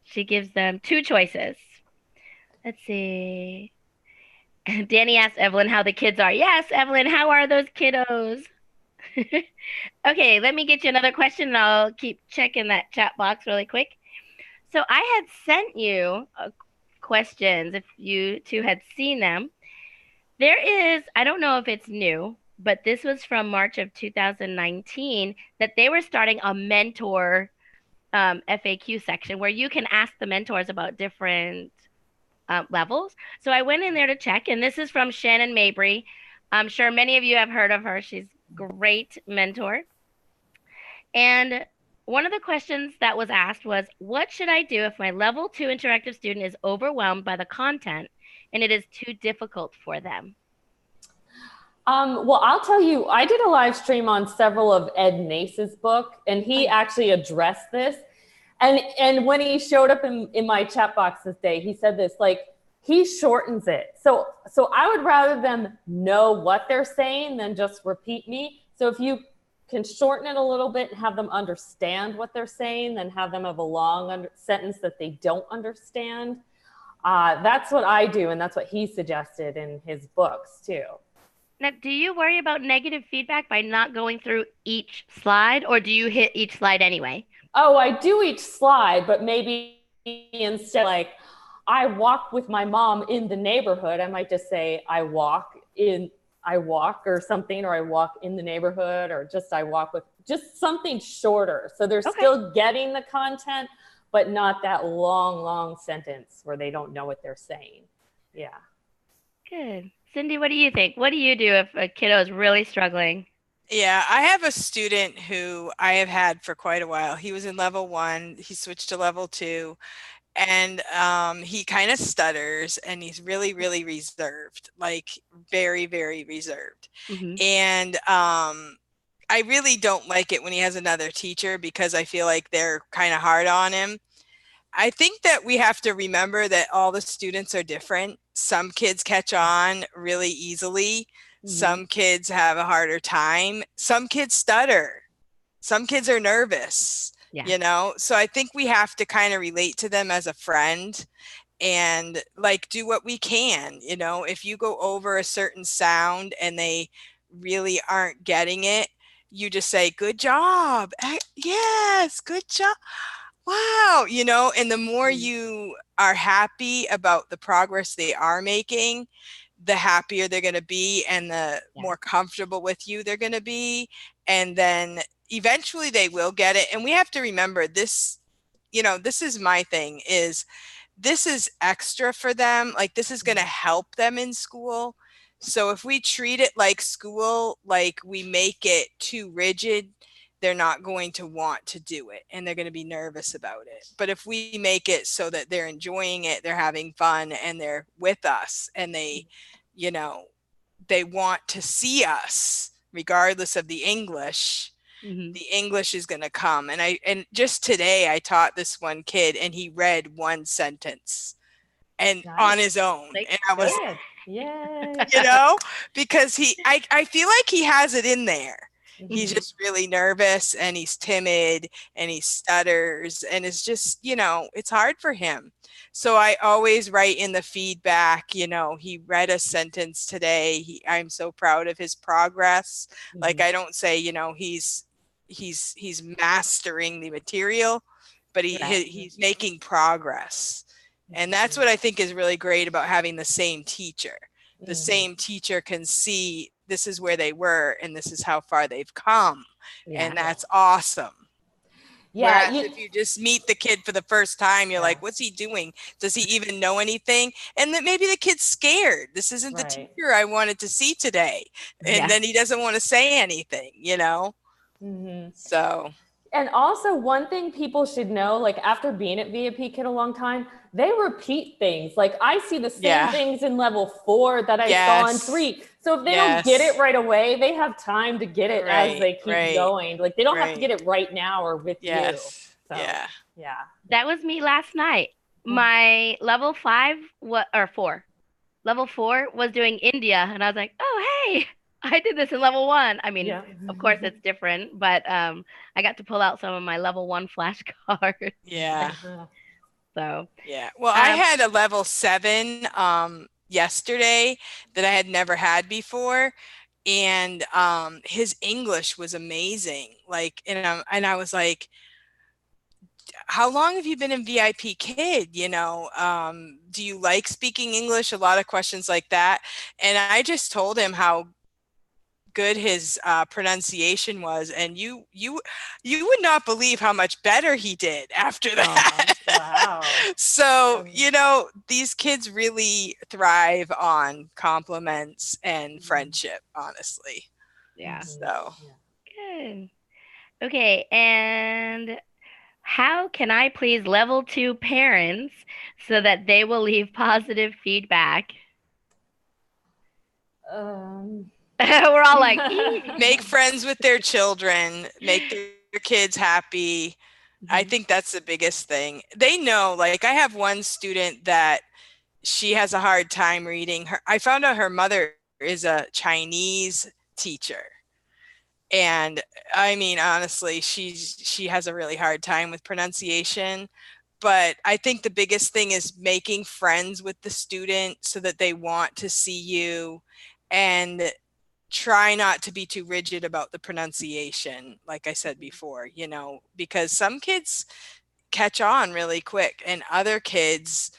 [SPEAKER 1] She gives them 2 choices. Let's see. Danny asked Evelyn how the kids are. Yes, Evelyn, how are those kiddos? Okay, let me get you another question and I'll keep checking that chat box really quick. So I had sent you questions if you two had seen them. There is, I don't know if it's new, but this was from March of 2019 that they were starting a mentor FAQ section where you can ask the mentors about different levels. So I went in there to check, and this is from Shannon Mabry. I'm sure many of you have heard of her. She's a great mentor. And one of the questions that was asked was, what should I do if my level 2 interactive student is overwhelmed by the content and it is too difficult for them?
[SPEAKER 2] Well, I'll tell you, I did a live stream on several of Ed Nace's book, and he actually addressed this. And when he showed up in my chat box this day, he said this, like, he shortens it. So I would rather them know what they're saying than just repeat me. So if you can shorten it a little bit and have them understand what they're saying, then have them have a long sentence that they don't understand. That's what I do, and that's what he suggested in his books too.
[SPEAKER 1] Now, do you worry about negative feedback by not going through each slide, or do you hit each slide anyway?
[SPEAKER 2] Oh, I do each slide, but maybe instead, like, I walk with my mom in the neighborhood, I might just say, I walk or something, or I walk in the neighborhood, or just I walk with just something shorter. So they're still getting the content, but not that long sentence where they don't know what they're saying. Yeah.
[SPEAKER 1] Good. Cindy, what do you think? What do you do if a kiddo is really struggling?
[SPEAKER 3] Yeah, I have a student who I have had for quite a while. He was in level 1, he switched to level 2, and he kind of stutters, and he's really, really reserved, like very, very reserved. And I really don't like it when he has another teacher because I feel like they're kind of hard on him. I think that we have to remember that all the students are different. Some kids catch on really easily. Some kids have a harder time. Some kids stutter. Some kids are nervous, you know? So I think we have to kind of relate to them as a friend and like do what we can, you know? If you go over a certain sound and they really aren't getting it, you just say, good job. Yes, good job. Wow, you know, and the more you are happy about the progress they are making, the happier they're going to be and the more comfortable with you they're going to be. And then eventually they will get it. And we have to remember this, this is my thing, is this is extra for them. Like, this is going to help them in school. So if we treat it like school, like we make it too rigid, they're not going to want to do it and they're going to be nervous about it. But if we make it so that they're enjoying it, they're having fun, and they're with us, and they, they want to see us regardless of the English, the English is going to come. And just today I taught this one kid and he read one sentence and on his own. And I was, because I feel like he has it in there. He's just really nervous and he's timid and he stutters and it's just, it's hard for him. So I always write in the feedback, he read a sentence today. I'm so proud of his progress. Like, I don't say, he's mastering the material, but he's making progress. And that's what I think is really great about having the same teacher. The same teacher can see this is where they were and this is how far they've come. And that's awesome. Whereas if you just meet the kid for the first time, you're like, what's he doing? Does he even know anything? And then maybe the kid's scared. This isn't the teacher I wanted to see today. And then he doesn't want to say anything, So.
[SPEAKER 2] And also, one thing people should know, like, after being at VIPKid a long time, they repeat things. Like, I see the same things in level 4 that I saw in 3. So if they don't get it right away, they have time to get it as they keep going. Like, they don't have to get it right now or with you. So,
[SPEAKER 1] that was me last night. My level 5 or 4. Level 4 was doing India, and I was like, oh, hey, I did this in level 1. I mean, of course it's different, but I got to pull out some of my level 1 flashcards.
[SPEAKER 3] Yeah.
[SPEAKER 1] So.
[SPEAKER 3] Yeah. Well, I had a level 7 yesterday that I had never had before, and his English was amazing. Like, and I was like, how long have you been in VIPKid? Do you like speaking English? A lot of questions like that. And I just told him how good his pronunciation was, and you would not believe how much better he did after that.
[SPEAKER 2] Wow.
[SPEAKER 3] So these kids really thrive on compliments and friendship, honestly. So
[SPEAKER 1] good. Okay, and how can I please level 2 parents so that they will leave positive feedback? We're all like,
[SPEAKER 3] make friends with their children, make their kids happy. I think that's the biggest thing. They know, like, I have one student that she has a hard time reading. I found out her mother is a Chinese teacher. And I mean, honestly, she has a really hard time with pronunciation. But I think the biggest thing is making friends with the student so that they want to see you, and try not to be too rigid about the pronunciation, like I said before, because some kids catch on really quick and other kids,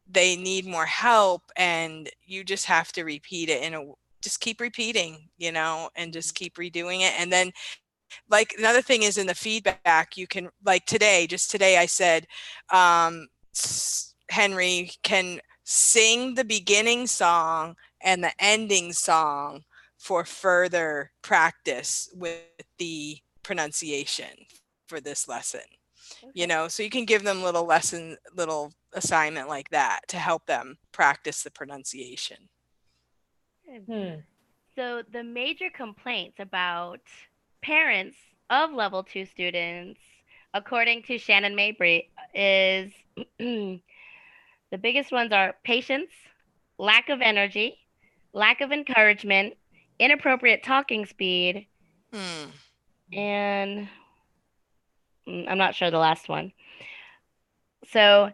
[SPEAKER 3] they need more help, and you just have to repeat it just keep repeating, and just keep redoing it. And then, like, another thing is in the feedback, you can, like, just today I said, Henry can sing the beginning song and the ending song for further practice with the pronunciation for this lesson. So you can give them little assignment like that to help them practice the pronunciation.
[SPEAKER 1] So the major complaints about parents of level 2 students, according to Shannon Mabry, is the biggest ones are patience, lack of energy, lack of encouragement, inappropriate talking speed, and I'm not sure the last one. So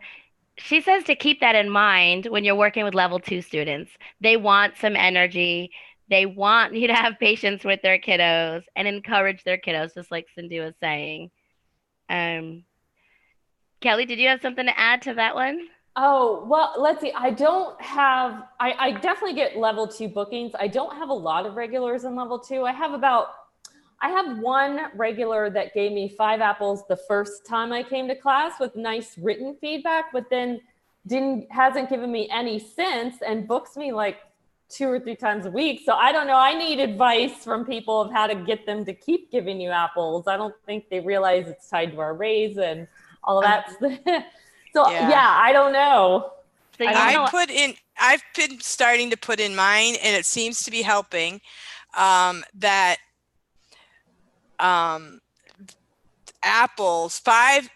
[SPEAKER 1] she says to keep that in mind when you're working with level 2 students. They want some energy. They want you to have patience with their kiddos and encourage their kiddos, just like Cindy was saying. Kelly, did you have something to add to that one?
[SPEAKER 2] Oh, well, let's see. I definitely get level 2 bookings. I don't have a lot of regulars in level 2. I have one regular that gave me 5 apples the first time I came to class with nice written feedback, but then hasn't given me any since and books me like 2 or 3 times a week. So I don't know. I need advice from people of how to get them to keep giving you apples. I don't think they realize it's tied to our raise and all of that. So yeah, I don't know.
[SPEAKER 1] So
[SPEAKER 3] I've been starting to put in mine, and it seems to be helping. That apples, 5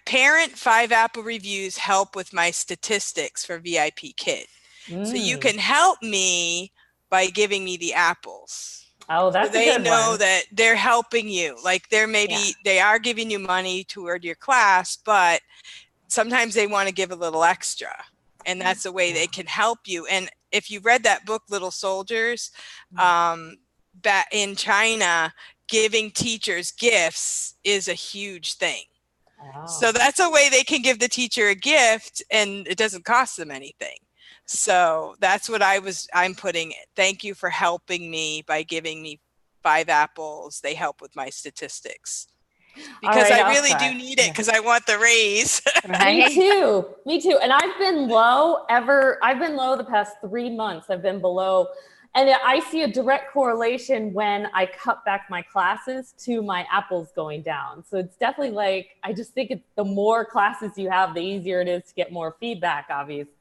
[SPEAKER 3] apple reviews help with my statistics for VIPKid. So you can help me by giving me the apples.
[SPEAKER 2] Oh, that's
[SPEAKER 3] so they
[SPEAKER 2] a good
[SPEAKER 3] know
[SPEAKER 2] one.
[SPEAKER 3] that they're helping you. Like they are giving you money toward your class, but sometimes they want to give a little extra, and that's the way they can help you. And if you read that book, Little Soldiers, back in China, giving teachers gifts is a huge thing.
[SPEAKER 2] Oh.
[SPEAKER 3] So that's a way they can give the teacher a gift and it doesn't cost them anything. So that's what I'm putting it. Thank you for helping me by giving me 5 apples. They help with my statistics. Because I really do need it because I want the raise.
[SPEAKER 2] Me too. And I've been low the past 3 months. I've been below. And I see a direct correlation when I cut back my classes to my apples going down. So it's definitely like, I just think the more classes you have, the easier it is to get more feedback, obviously.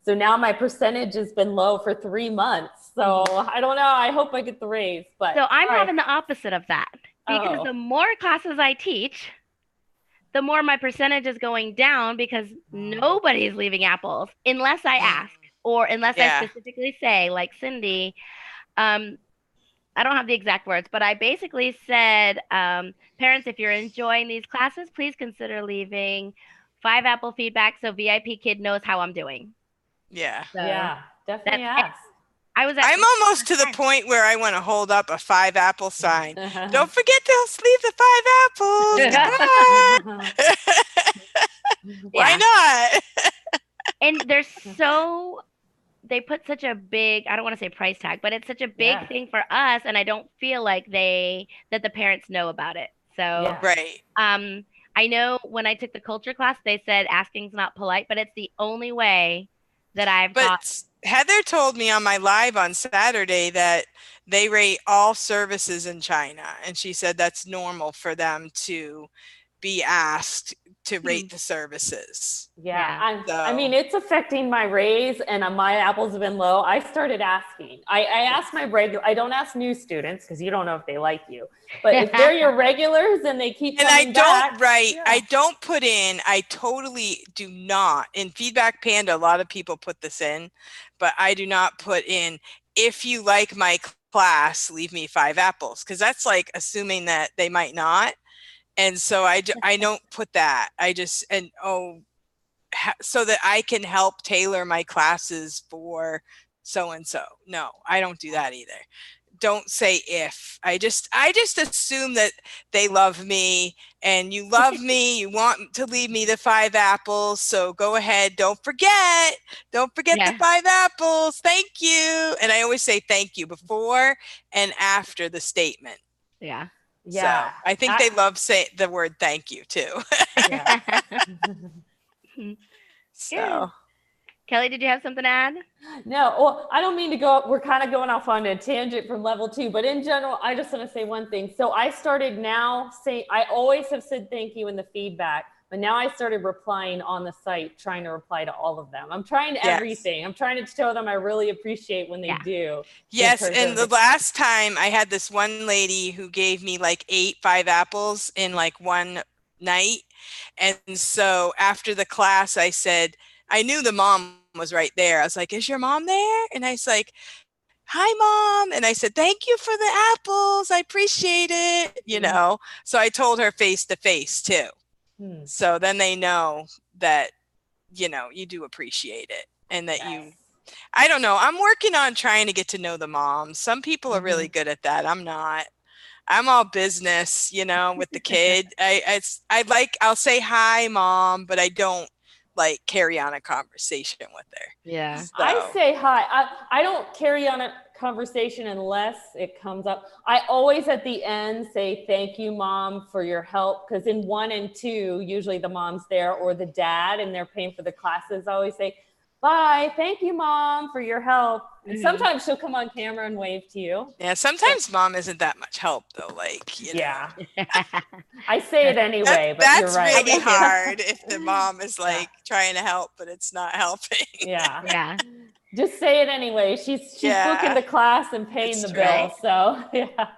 [SPEAKER 2] So now my percentage has been low for 3 months. So I don't know. I hope I get the raise. But
[SPEAKER 1] so I'm having the opposite of that. Because the more classes I teach, the more my percentage is going down because nobody's leaving apples unless I ask or unless I specifically say, like Cindy, I don't have the exact words, but I basically said, parents, if you're enjoying these classes, please consider leaving 5 apple feedback so VIPKid knows how I'm doing.
[SPEAKER 3] Yeah.
[SPEAKER 2] So yeah, definitely ask.
[SPEAKER 3] I'm almost to the point where I want to hold up a 5 apple sign. Don't forget to leave the 5 apples. Why not?
[SPEAKER 1] And they put such a big, I don't want to say price tag, but it's such a big thing for us. And I don't feel like that the parents know about it. So, I know when I took the culture class, they said asking's not polite, but it's the only way that I've got.
[SPEAKER 3] Heather told me on my live on Saturday that they rate all services in China. And she said that's normal for them to be asked to rate the services.
[SPEAKER 2] Yeah. I mean, it's affecting my raise and my apples have been low. I started asking. I asked my regular, I don't ask new students because you don't know if they like you. But if they're your regulars and they keep coming back.
[SPEAKER 3] I don't put in, I totally do not. In Feedback Panda, a lot of people put this in, but I do not put in, if you like my class, leave me 5 apples. Because that's like assuming that they might not. And so I don't put that. I just, so that I can help tailor my classes for so-and-so. No, I don't do that either. Don't say if. I just assume that they love me and you love me. You want to leave me the 5 apples. So go ahead. Don't forget the 5 apples. Thank you. And I always say thank you before and after the statement.
[SPEAKER 1] Yeah.
[SPEAKER 3] Yeah. So I think they love saying the word thank you too. So
[SPEAKER 1] Kelly, did you have something to add?
[SPEAKER 2] No, well, I don't mean to go, we're kind of going off on a tangent from level 2, but in general, I just want to say one thing. So I started now saying, I always have said thank you in the feedback, but now I started replying on the site, trying to reply to all of them. I'm trying everything. I'm trying to show them I really appreciate when they do.
[SPEAKER 3] Yes, and the last time I had this one lady who gave me like 5 apples in like one night. And so after the class, I said, I knew the mom was right there. I was like, is your mom there? And I was like, hi, Mom. And I said, thank you for the apples. I appreciate it. You know, so I told her face to face too. So then they know that, you know, you do appreciate it and that I don't know. I'm working on trying to get to know the moms. Some people are really good at that. I'm not. I'm all business, you know, with the kid. I'll say hi, Mom, but I don't like carry on a conversation with her.
[SPEAKER 1] Yeah.
[SPEAKER 3] So,
[SPEAKER 2] I say hi. I don't carry on a conversation unless it comes up. I always at the end say, thank you, Mom, for your help. Because in 1 and 2, usually the mom's there or the dad, and they're paying for the classes. I always say, bye, thank you, Mom, for your help. And sometimes she'll come on camera and wave to you.
[SPEAKER 3] yeah, sometimes Mom isn't that much help though. Like, you know.
[SPEAKER 2] Yeah. I say it anyway, but you're
[SPEAKER 3] That's
[SPEAKER 2] right.
[SPEAKER 3] really hard if the mom is like trying to help, but it's not helping.
[SPEAKER 2] Yeah.
[SPEAKER 1] Yeah.
[SPEAKER 2] Just say it anyway. She's booking the class and paying the bill. So yeah.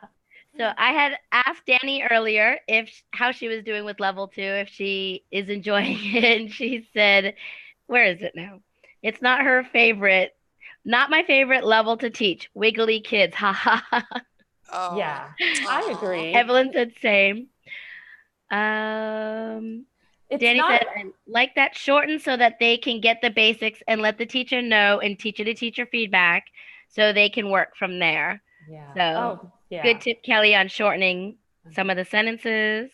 [SPEAKER 1] So I had asked Danny earlier how she was doing with level 2, if she is enjoying it, and she said, where is it now? It's not her favorite, not my favorite level to teach. Wiggly kids, ha ha ha.
[SPEAKER 3] Oh.
[SPEAKER 2] Yeah, I agree.
[SPEAKER 1] Evelyn said same. Danny said, I like that shortened so that they can get the basics and let the teacher know and teacher-to-teacher feedback so they can work from there.
[SPEAKER 2] Yeah.
[SPEAKER 1] So good tip, Kelly, on shortening some of the sentences.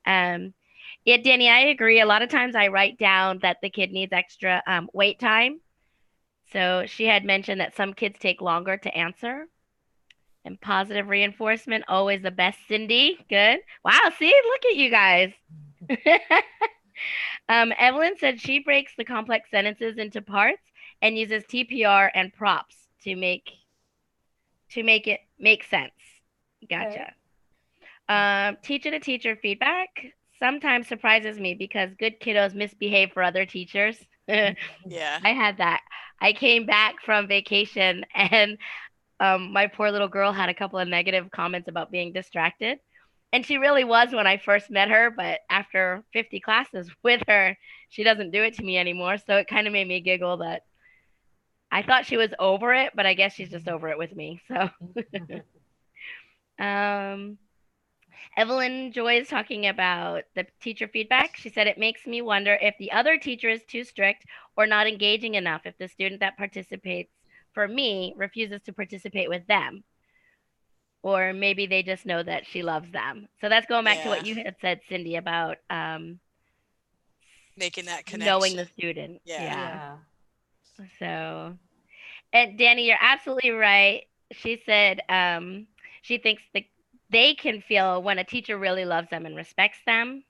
[SPEAKER 1] Yeah, Danny, I agree. A lot of times I write down that the kid needs extra wait time. So she had mentioned that some kids take longer to answer. And positive reinforcement, always the best, Cindy. Good. Wow, see, look at you guys. Evelyn said she breaks the complex sentences into parts and uses TPR and props to make it make sense. Gotcha. Okay. Teacher to teacher feedback sometimes surprises me because good kiddos misbehave for other teachers.
[SPEAKER 3] Yeah.
[SPEAKER 1] I had that. I came back from vacation and my poor little girl had a couple of negative comments about being distracted. And she really was when I first met her, but after 50 classes with her, she doesn't do it to me anymore. So it kind of made me giggle that I thought she was over it, but I guess she's just over it with me. So Evelyn Joy is talking about the teacher feedback. She said, it makes me wonder if the other teacher is too strict or not engaging enough, if the student that participates for me refuses to participate with them. Or maybe they just know that she loves them. So that's going back to what you had said, Cindy, about
[SPEAKER 3] making that connection.
[SPEAKER 1] Knowing the student.
[SPEAKER 2] Yeah.
[SPEAKER 1] So, and Danny, you're absolutely right. She said she thinks they can feel when a teacher really loves them and respects them.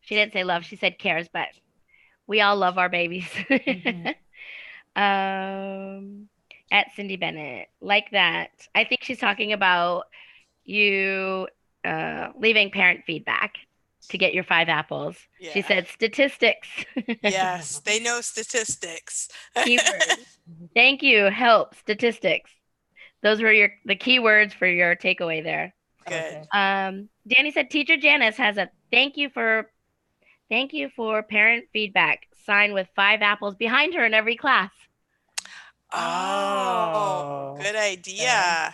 [SPEAKER 1] She didn't say love, she said cares, but we all love our babies. At Cindy Bennett, like that. I think she's talking about you leaving parent feedback to get your 5 apples. Yeah. She said statistics.
[SPEAKER 3] Yes, they know statistics.
[SPEAKER 1] Keywords. Thank you. Help. Statistics. Those were the keywords for your takeaway there.
[SPEAKER 3] Good.
[SPEAKER 1] Danny said teacher Janice has a thank you for parent feedback sign with 5 apples behind her in every class.
[SPEAKER 3] Oh, good idea. Yeah,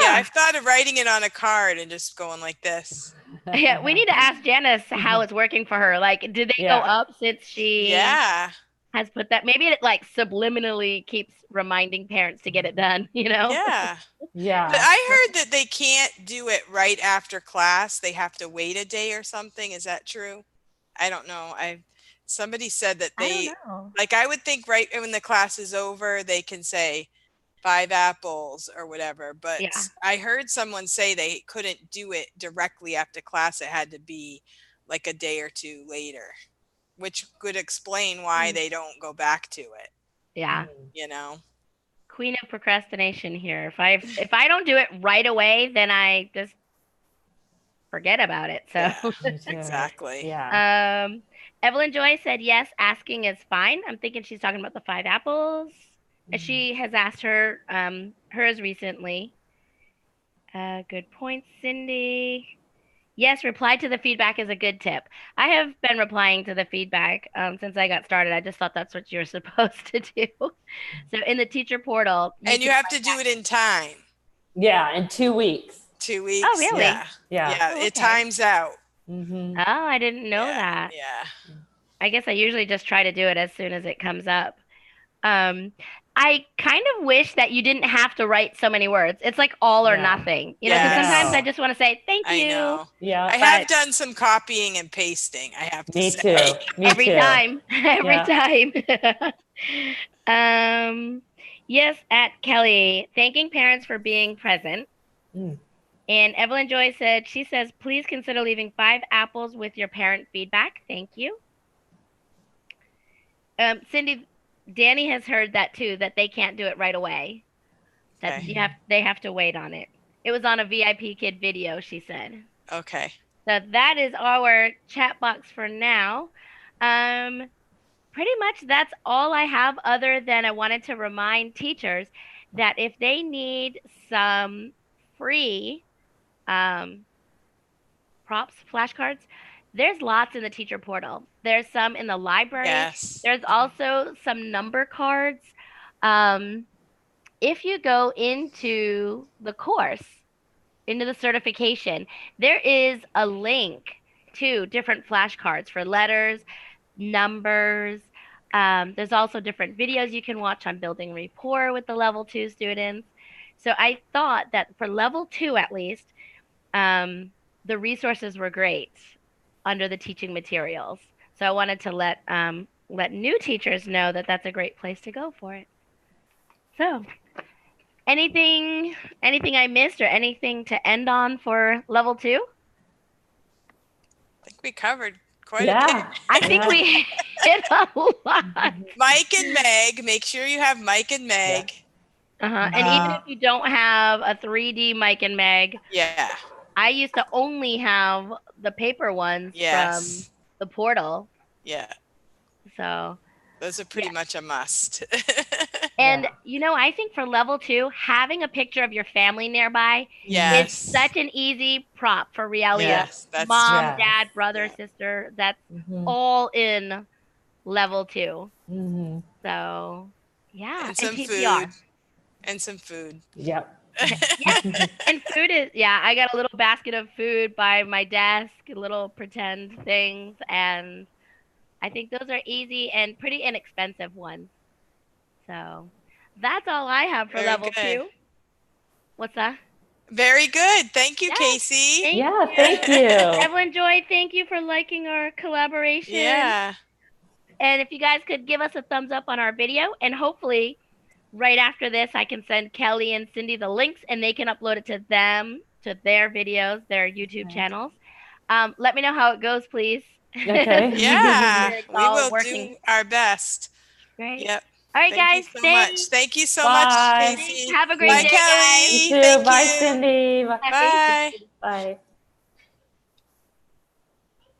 [SPEAKER 3] I've thought of writing it on a card and just going like this.
[SPEAKER 1] Yeah, we need to ask Janice how it's working for her. Like, did they go up since she has put that? Maybe it like subliminally keeps reminding parents to get it done, you know?
[SPEAKER 3] Yeah.
[SPEAKER 2] Yeah.
[SPEAKER 3] But I heard that they can't do it right after class. They have to wait a day or something. Is that true? I don't know. Somebody said that they, like, I would think right when the class is over, they can say 5 apples or whatever. But I heard someone say they couldn't do it directly after class. It had to be like a day or 2 later, which could explain why they don't go back to it.
[SPEAKER 1] Yeah.
[SPEAKER 3] You know?
[SPEAKER 1] Queen of procrastination here. If I don't do it right away, then I just forget about it. So
[SPEAKER 3] exactly.
[SPEAKER 2] Yeah.
[SPEAKER 1] Evelyn Joy said, yes, asking is fine. I'm thinking she's talking about the 5 apples. She has asked hers recently. Good point, Cindy. Yes, reply to the feedback is a good tip. I have been replying to the feedback since I got started. I just thought that's what you're supposed to do. So in the teacher portal.
[SPEAKER 3] And you have to do it in time.
[SPEAKER 2] Yeah, in 2 weeks.
[SPEAKER 3] 2 weeks?
[SPEAKER 1] Oh, really?
[SPEAKER 3] Yeah, it times out.
[SPEAKER 1] Oh, I didn't know that.
[SPEAKER 3] Yeah.
[SPEAKER 1] I guess I usually just try to do it as soon as it comes up. I kind of wish that you didn't have to write so many words. It's like all or
[SPEAKER 2] Yeah.
[SPEAKER 1] nothing, you know, because sometimes
[SPEAKER 3] Yes.
[SPEAKER 1] I just want to say thank
[SPEAKER 3] I
[SPEAKER 1] you
[SPEAKER 3] know.
[SPEAKER 2] Yeah.
[SPEAKER 3] I have
[SPEAKER 1] But-
[SPEAKER 3] done some copying and pasting, I have to
[SPEAKER 2] Me
[SPEAKER 3] say.
[SPEAKER 2] too. Me
[SPEAKER 1] every
[SPEAKER 2] too.
[SPEAKER 1] time, every
[SPEAKER 2] Yeah.
[SPEAKER 1] time. Yes, at Kelly, thanking parents for being present.
[SPEAKER 2] Mm.
[SPEAKER 1] And Evelyn Joy said, she says, please consider leaving 5 apples with your parent feedback. Thank you. Cindy, Danny has heard that too, that they can't do it right away. That
[SPEAKER 3] Okay.
[SPEAKER 1] they have to wait on it. It was on a VIPKid video, she said.
[SPEAKER 3] Okay.
[SPEAKER 1] So that is our chat box for now. Pretty much that's all I have, other than I wanted to remind teachers that if they need some free props, flashcards, there's lots in the teacher portal. There's some in the library.
[SPEAKER 3] Yes.
[SPEAKER 1] There's also some number cards. If you go into the course, into the certification, there is a link to different flashcards for letters, numbers. There's also different videos you can watch on building rapport with the level 2 students. So I thought that for level 2 at least, the resources were great under the teaching materials. So I wanted to let new teachers know that that's a great place to go for it. So anything I missed or anything to end on for level 2?
[SPEAKER 3] I think we covered quite a
[SPEAKER 2] Yeah.
[SPEAKER 3] bit.
[SPEAKER 1] I think we hit a lot.
[SPEAKER 3] Mike and Meg, make sure you have Mike and Meg.
[SPEAKER 1] And even if you don't have a 3D Mike and Meg,
[SPEAKER 3] Yeah.
[SPEAKER 1] I used to only have the paper ones from the portal.
[SPEAKER 3] Yeah.
[SPEAKER 1] So
[SPEAKER 3] Those are pretty much a must.
[SPEAKER 1] and you know, I think for level 2, having a picture of your family nearby
[SPEAKER 3] Yes.
[SPEAKER 1] is such an easy prop for reality.
[SPEAKER 3] Yes, that's
[SPEAKER 1] Mom,
[SPEAKER 2] true.
[SPEAKER 1] dad, brother,
[SPEAKER 3] Yeah.
[SPEAKER 1] sister. That's
[SPEAKER 2] Mhm.
[SPEAKER 1] all in level 2.
[SPEAKER 2] Mhm.
[SPEAKER 1] So yeah,
[SPEAKER 3] And some
[SPEAKER 1] TPR.
[SPEAKER 3] food. And some food.
[SPEAKER 2] Yep.
[SPEAKER 1] Yeah, and food is, I got a little basket of food by my desk, little pretend things, and I think those are easy and pretty inexpensive ones. So that's all I have for
[SPEAKER 3] Very
[SPEAKER 1] level
[SPEAKER 3] good.
[SPEAKER 1] 2. What's that?
[SPEAKER 3] Very good. Thank you,
[SPEAKER 1] Yes,
[SPEAKER 3] Casey.
[SPEAKER 1] thank
[SPEAKER 2] Yeah.
[SPEAKER 1] you.
[SPEAKER 2] Thank you.
[SPEAKER 1] Evelyn Joy, thank you for liking our collaboration.
[SPEAKER 3] Yeah.
[SPEAKER 1] And if you guys could give us a thumbs up on our video, and hopefully right after this, I can send Kelly and Cindy the links and they can upload it to them, to their videos, their YouTube channels. Let me know how it goes, please.
[SPEAKER 2] Okay.
[SPEAKER 3] Yeah.
[SPEAKER 1] It's
[SPEAKER 3] We
[SPEAKER 1] all
[SPEAKER 3] will
[SPEAKER 1] working.
[SPEAKER 3] do our best.
[SPEAKER 1] Great.
[SPEAKER 3] Yep.
[SPEAKER 1] All right,
[SPEAKER 3] Thank
[SPEAKER 1] guys.
[SPEAKER 3] you so much. Thank you so much,
[SPEAKER 2] Bye.
[SPEAKER 3] Casey.
[SPEAKER 1] Have a great
[SPEAKER 3] Bye,
[SPEAKER 1] day,
[SPEAKER 3] Kelly.
[SPEAKER 2] You too.
[SPEAKER 3] Thank
[SPEAKER 2] Bye,
[SPEAKER 3] you.
[SPEAKER 2] Cindy.
[SPEAKER 1] guys.
[SPEAKER 3] Bye.
[SPEAKER 2] Bye.